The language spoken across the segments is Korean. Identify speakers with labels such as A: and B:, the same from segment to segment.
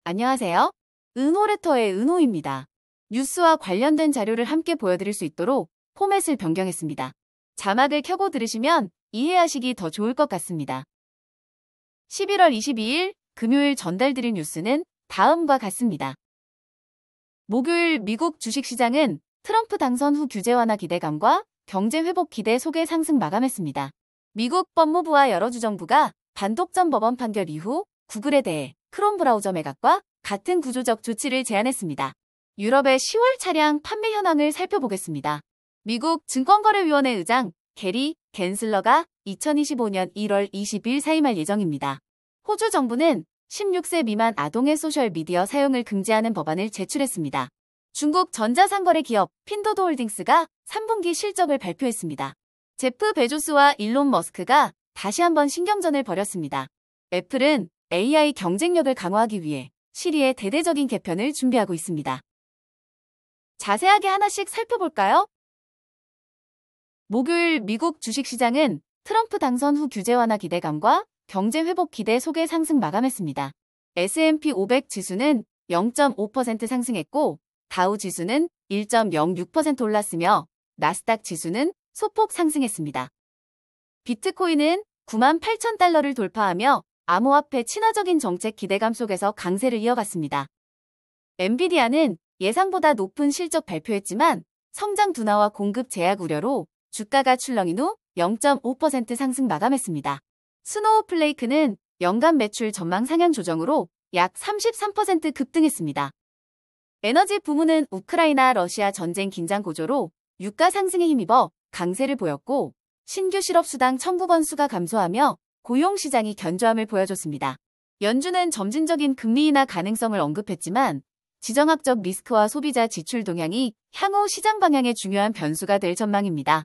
A: 안녕하세요. 은호레터의 은호입니다. 뉴스와 관련된 자료를 함께 보여드릴 수 있도록 포맷을 변경했습니다. 자막을 켜고 들으시면 이해하시기 더 좋을 것 같습니다. 11월 22일 금요일 전달드린 뉴스는 다음과 같습니다. 목요일 미국 주식시장은 트럼프 당선 후 규제 완화 기대감과 경제 회복 기대 속에 상승 마감했습니다. 미국 법무부와 여러 주정부가 반독점 법원 판결 이후 구글에 대해 크롬 브라우저 매각과 같은 구조적 조치를 제안했습니다. 유럽의 10월 차량 판매 현황을 살펴보겠습니다. 미국 증권거래위원회 의장 게리 겐슬러가 2025년 1월 20일 사임할 예정입니다. 호주 정부는 16세 미만 아동의 소셜미디어 사용을 금지하는 법안을 제출했습니다. 중국 전자상거래 기업 핀도드홀딩스가 3분기 실적을 발표했습니다. 제프 베조스와 일론 머스크가 다시 한번 신경전을 벌였습니다. 애플은 AI 경쟁력을 강화하기 위해 시리의 대대적인 개편을 준비하고 있습니다. 자세하게 하나씩 살펴볼까요? 목요일 미국 주식시장은 트럼프 당선 후 규제 완화 기대감과 경제 회복 기대 속에 상승 마감했습니다. S&P 500 지수는 0.5% 상승했고 다우 지수는 1.06% 올랐으며 나스닥 지수는 소폭 상승했습니다. 비트코인은 98,000달러를 돌파하며 암호화폐 친화적인 정책 기대감 속에서 강세를 이어갔습니다. 엔비디아는 예상보다 높은 실적 발표했지만 성장 둔화와 공급 제약 우려로 주가가 출렁인 후 0.5% 상승 마감했습니다. 스노우플레이크는 연간 매출 전망 상향 조정으로 약 33% 급등했습니다. 에너지 부문은 우크라이나 러시아 전쟁 긴장 고조로 유가 상승에 힘입어 강세를 보였고 신규 실업수당 청구 건수가 감소하며 고용시장이 견조함을 보여줬습니다. 연준은 점진적인 금리 인하 가능성을 언급했지만 지정학적 리스크와 소비자 지출 동향이 향후 시장 방향의 중요한 변수가 될 전망입니다.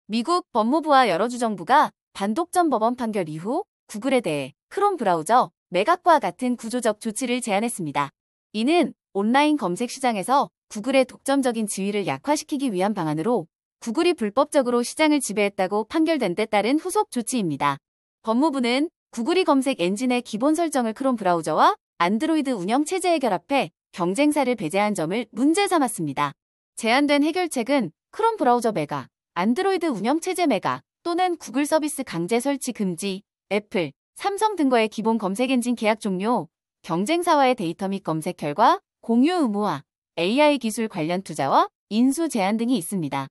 A: 미국 법무부와 여러 주정부가 반독점 법원 판결 이후 구글에 대해 크롬 브라우저 매각과 같은 구조적 조치를 제안했습니다. 이는 온라인 검색 시장에서 구글의 독점적인 지위를 약화시키기 위한 방안으로 구글이 불법적으로 시장을 지배했다고 판결된 데 따른 후속 조치입니다. 법무부는 구글이 검색 엔진의 기본 설정을 크롬 브라우저와 안드로이드 운영체제에 결합해 경쟁사를 배제한 점을 문제 삼았습니다. 제안된 해결책은 크롬 브라우저 매각, 안드로이드 운영체제 매각 또는 구글 서비스 강제 설치 금지, 애플, 삼성 등과의 기본 검색 엔진 계약 종료, 경쟁사와의 데이터 및 검색 결과 공유 의무화, AI 기술 관련 투자와 인수 제한 등이 있습니다.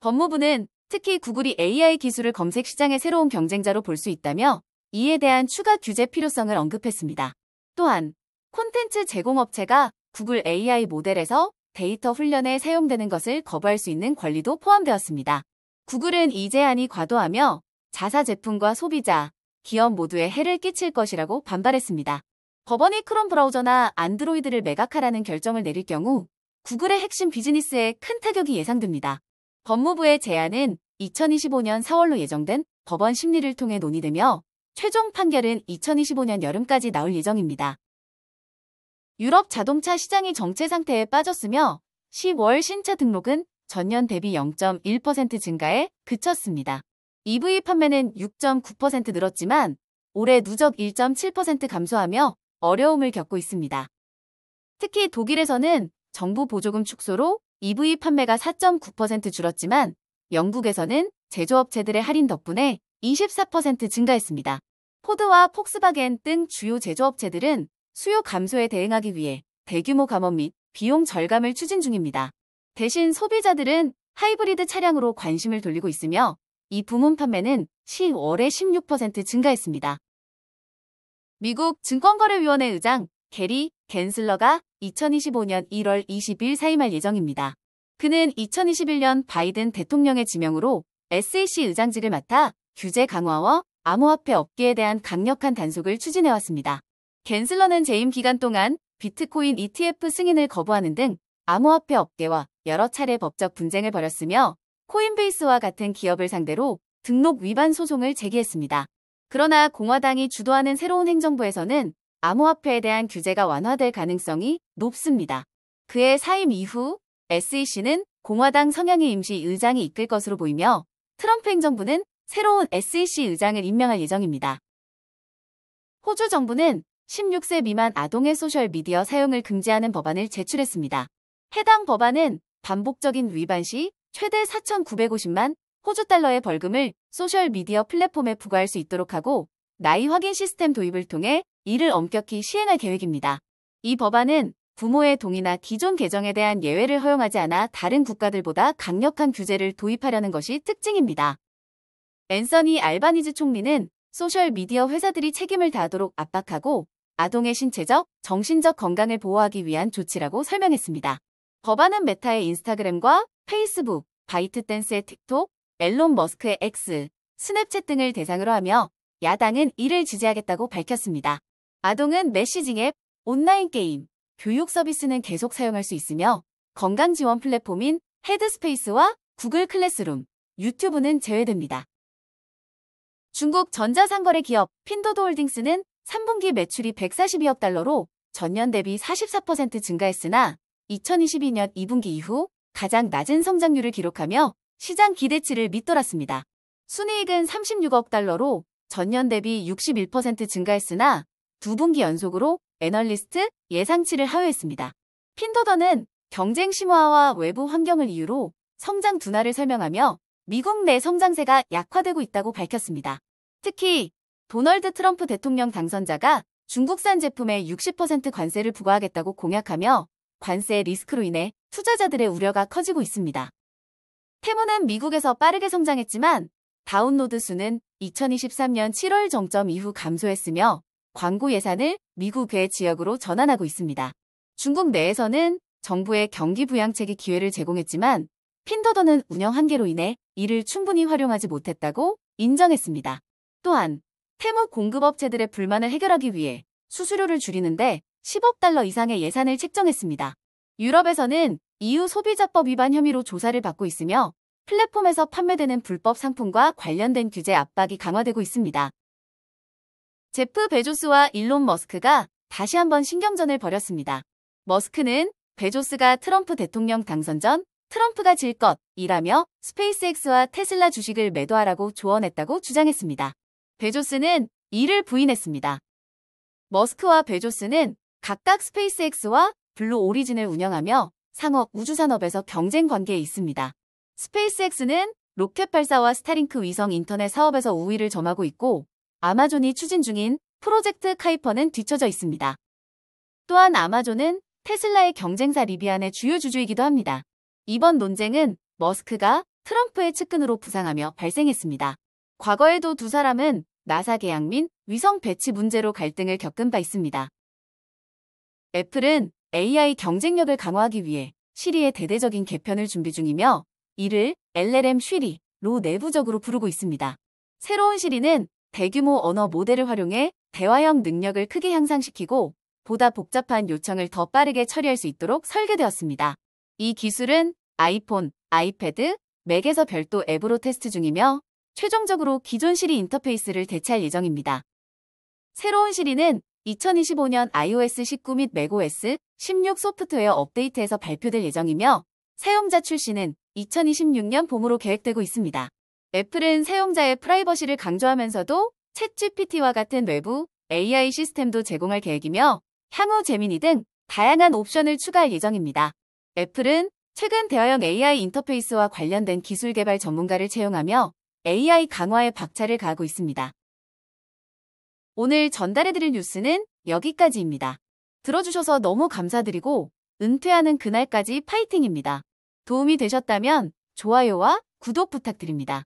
A: 법무부는 특히 구글이 AI 기술을 검색 시장의 새로운 경쟁자로 볼 수 있다며 이에 대한 추가 규제 필요성을 언급했습니다. 또한 콘텐츠 제공업체가 구글 AI 모델에서 데이터 훈련에 사용되는 것을 거부할 수 있는 권리도 포함되었습니다. 구글은 이 제한이 과도하며 자사 제품과 소비자, 기업 모두에 해를 끼칠 것이라고 반발했습니다. 법원이 크롬 브라우저나 안드로이드를 매각하라는 결정을 내릴 경우 구글의 핵심 비즈니스에 큰 타격이 예상됩니다. 법무부의 제안은 2025년 4월로 예정된 법원 심리를 통해 논의되며 최종 판결은 2025년 여름까지 나올 예정입니다. 유럽 자동차 시장이 정체 상태에 빠졌으며 10월 신차 등록은 전년 대비 0.1% 증가에 그쳤습니다. EV 판매는 6.9% 늘었지만 올해 누적 1.7% 감소하며 어려움을 겪고 있습니다. 특히 독일에서는 정부 보조금 축소로 EV 판매가 4.9% 줄었지만 영국에서는 제조업체들의 할인 덕분에 24% 증가했습니다. 포드와 폭스바겐 등 주요 제조업체들은 수요 감소에 대응하기 위해 대규모 감원 및 비용 절감을 추진 중입니다. 대신 소비자들은 하이브리드 차량으로 관심을 돌리고 있으며 이 부문 판매는 10월에 16% 증가했습니다. 미국 증권거래위원회 의장 게리 겐슬러가 2025년 1월 20일 사임할 예정입니다. 그는 2021년 바이든 대통령의 지명으로 SEC 의장직을 맡아 규제 강화와 암호화폐 업계에 대한 강력한 단속을 추진해왔습니다. 겐슬러는 재임 기간 동안 비트코인 ETF 승인을 거부하는 등 암호화폐 업계와 여러 차례 법적 분쟁을 벌였으며 코인베이스와 같은 기업을 상대로 등록 위반 소송을 제기했습니다. 그러나 공화당이 주도하는 새로운 행정부에서는 암호화폐에 대한 규제가 완화될 가능성이 높습니다. 그의 사임 이후 SEC는 공화당 성향의 임시 의장이 이끌 것으로 보이며 트럼프 행정부는 새로운 SEC 의장을 임명할 예정입니다. 호주 정부는 16세 미만 아동의 소셜미디어 사용을 금지하는 법안을 제출했습니다. 해당 법안은 반복적인 위반 시 최대 4,950만 호주 달러의 벌금을 소셜미디어 플랫폼에 부과할 수 있도록 하고 나이 확인 시스템 도입을 통해 이를 엄격히 시행할 계획입니다. 이 법안은 부모의 동의나 기존 계정에 대한 예외를 허용하지 않아 다른 국가들보다 강력한 규제를 도입하려는 것이 특징입니다. 앤서니 알바니즈 총리는 소셜미디어 회사들이 책임을 다하도록 압박하고 아동의 신체적, 정신적 건강을 보호하기 위한 조치라고 설명했습니다. 법안은 메타의 인스타그램과 페이스북, 바이트댄스의 틱톡, 앨론 머스크의 X, 스냅챗 등을 대상으로 하며 야당은 이를 지지하겠다고 밝혔습니다. 아동은 메시징 앱, 온라인 게임, 교육 서비스는 계속 사용할 수 있으며 건강 지원 플랫폼인 헤드스페이스와 구글 클래스룸, 유튜브는 제외됩니다. 중국 전자상거래 기업 핀도도홀딩스는 3분기 매출이 142억 달러로 전년 대비 44% 증가했으나 2022년 2분기 이후 가장 낮은 성장률을 기록하며 시장 기대치를 밑돌았습니다. 순이익은 36억 달러로 전년 대비 61% 증가했으나 2분기 연속으로 애널리스트 예상치를 하회했습니다. 핀도더는 경쟁 심화와 외부 환경을 이유로 성장 둔화를 설명하며 미국 내 성장세가 약화되고 있다고 밝혔습니다. 특히 도널드 트럼프 대통령 당선자가 중국산 제품에 60% 관세를 부과하겠다고 공약하며 관세 리스크로 인해 투자자들의 우려가 커지고 있습니다. 테무는 미국에서 빠르게 성장했지만 다운로드 수는 2023년 7월 정점 이후 감소했으며 광고 예산을 미국 외 지역으로 전환하고 있습니다. 중국 내에서는 정부의 경기 부양책이 기회를 제공했지만 핀도더는 운영 한계로 인해 이를 충분히 활용하지 못했다고 인정했습니다. 또한 테무 공급업체들의 불만을 해결하기 위해 수수료를 줄이는데 10억 달러 이상의 예산을 책정했습니다. 유럽에서는 EU 소비자법 위반 혐의로 조사를 받고 있으며 플랫폼에서 판매되는 불법 상품과 관련된 규제 압박이 강화되고 있습니다. 제프 베조스와 일론 머스크가 다시 한번 신경전을 벌였습니다. 머스크는 베조스가 트럼프 대통령 당선 전 트럼프가 질 것이라며 스페이스X와 테슬라 주식을 매도하라고 조언했다고 주장했습니다. 베조스는 이를 부인했습니다. 머스크와 베조스는 각각 스페이스X와 블루 오리진을 운영하며 상업 우주산업에서 경쟁 관계에 있습니다. 스페이스X는 로켓 발사와 스타링크 위성 인터넷 사업에서 우위를 점하고 있고 아마존이 추진 중인 프로젝트 카이퍼는 뒤처져 있습니다. 또한 아마존은 테슬라의 경쟁사 리비안의 주요 주주이기도 합니다. 이번 논쟁은 머스크가 트럼프의 측근으로 부상하며 발생했습니다. 과거에도 두 사람은 나사 계약 및 위성 배치 문제로 갈등을 겪은 바 있습니다. 애플은 AI 경쟁력을 강화하기 위해 시리의 대대적인 개편을 준비 중이며 이를 LLM 쉬리로 내부적으로 부르고 있습니다. 새로운 시리는 대규모 언어 모델을 활용해 대화형 능력을 크게 향상시키고 보다 복잡한 요청을 더 빠르게 처리할 수 있도록 설계되었습니다. 이 기술은 아이폰, 아이패드, 맥에서 별도 앱으로 테스트 중이며 최종적으로 기존 시리 인터페이스를 대체할 예정입니다. 새로운 시리는 2025년 iOS 19 및 macOS 16 소프트웨어 업데이트에서 발표될 예정이며 사용자 출시는 2026년 봄으로 계획되고 있습니다. 애플은 사용자의 프라이버시를 강조하면서도 챗GPT와 같은 외부 AI 시스템도 제공할 계획이며 향후 제미니 등 다양한 옵션을 추가할 예정입니다. 애플은 최근 대화형 AI 인터페이스와 관련된 기술 개발 전문가를 채용하며 AI 강화에 박차를 가하고 있습니다. 오늘 전달해드릴 뉴스는 여기까지입니다. 들어주셔서 너무 감사드리고 은퇴하는 그날까지 파이팅입니다. 도움이 되셨다면 좋아요와 구독 부탁드립니다.